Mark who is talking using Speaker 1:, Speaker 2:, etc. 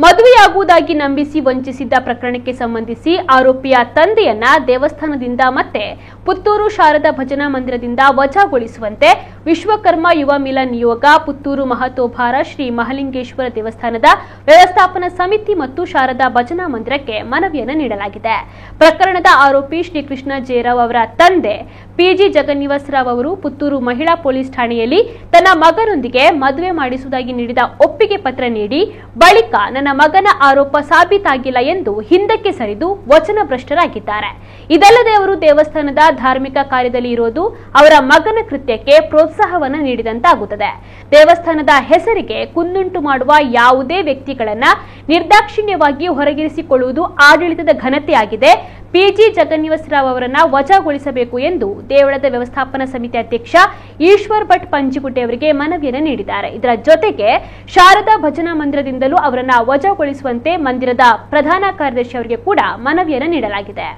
Speaker 1: ಮದುವೆಯಾಗುವುದಾಗಿ ನಂಬಿಸಿ ವಂಚಿಸಿದ್ದ ಪ್ರಕರಣಕ್ಕೆ ಸಂಬಂಧಿಸಿ ಆರೋಪಿಯ ತಂದೆಯನ್ನ ದೇವಸ್ಥಾನದಿಂದ ಮತ್ತೆ ಪುತ್ತೂರು ಶಾರದಾ ಭಜನಾ ಮಂದಿರದಿಂದ ವಜಾಗೊಳಿಸುವಂತೆ ವಿಶ್ವಕರ್ಮ ಯುವ ಮಿಲನ್ ನಿಯೋಗ ಪುತ್ತೂರು ಮಹತೋಭಾರ ಶ್ರೀ ಮಹಲಿಂಗೇಶ್ವರ ದೇವಸ್ಥಾನದ ವ್ಯವಸ್ಥಾಪನಾ ಸಮಿತಿ ಮತ್ತು ಶಾರದಾ ಭಜನಾ ಮಂದಿರಕ್ಕೆ ಮನವಿಯನ್ನು ನೀಡಲಾಗಿದೆ. ಪ್ರಕರಣದ ಆರೋಪಿ ಶ್ರೀಕೃಷ್ಣ ಜೇರಾವ್ ಅವರ ತಂದೆ ಪಿಜಿ ಜಗನ್ನಿವಾಸ್ ರಾವ್ ಅವರು ಪುತ್ತೂರು ಮಹಿಳಾ ಪೊಲೀಸ್ ಠಾಣೆಯಲ್ಲಿ ತನ್ನ ಮಗನೊಂದಿಗೆ ಮದುವೆ ಮಾಡಿಸುವುದಾಗಿ ನೀಡಿದ ಒಪ್ಪಿಗೆ ಪತ್ರ ನೀಡಿ ಬಳಿಕ ನನ್ನ ಮಗನ ಆರೋಪ ಸಾಬೀತಾಗಿಲ್ಲ ಎಂದು ಹಿಂದಕ್ಕೆ ಸರಿದು ವಚನಭ್ರಷ್ಟರಾಗಿದ್ದಾರೆ. ಇದಲ್ಲದೆ ಅವರು ದೇವಸ್ಥಾನದ ಧಾರ್ಮಿಕ ಕಾರ್ಯದಲ್ಲಿ ಇರೋದು ಅವರ ಮಗನ ಕೃತ್ಯಕ್ಕೆ ಪ್ರೋತ್ಸಾಹವನ್ನು ನೀಡಿದಂತಾಗುತ್ತದೆ. ದೇವಸ್ಥಾನದ ಹೆಸರಿಗೆ ಕುಂದುಂಟು ಮಾಡುವ ಯಾವುದೇ ವ್ಯಕ್ತಿಗಳನ್ನ ನಿರ್ದಾಕ್ಷಿಣ್ಯವಾಗಿ ಹೊರಗಿರಿಸಿಕೊಳ್ಳುವುದು ಆಡಳಿತದ ಘನತೆಯಾಗಿದೆ. ಪಿಜಿ ಜಗನ್ನಿವಾಸ್ ರಾವ್ ಅವರನ್ನ ವಜಾಗೊಳಿಸಬೇಕು ಎಂದು ದೇವಳದ ವ್ಯವಸ್ಥಾಪನಾ ಸಮಿತಿ ಅಧ್ಯಕ್ಷ ಈಶ್ವರ್ ಭಟ್ ಪಂಜಿಗುಡ್ಡೆ ಅವರಿಗೆ ಮನವಿಯನ್ನು ನೀಡಿದ್ದಾರೆ. ಇದರ ಜೊತೆಗೆ ಶಾರದಾ ಭಜನಾ ಮಂದಿರದಿಂದಲೂ ಅವರನ್ನ ವಜಾಗೊಳಿಸುವಂತೆ ಮಂದಿರದ ಪ್ರಧಾನ ಕಾರ್ಯದರ್ಶಿ ಅವರಿಗೆ ಕೂಡ ಮನವಿಯನ್ನು ನೀಡಲಾಗಿದೆ.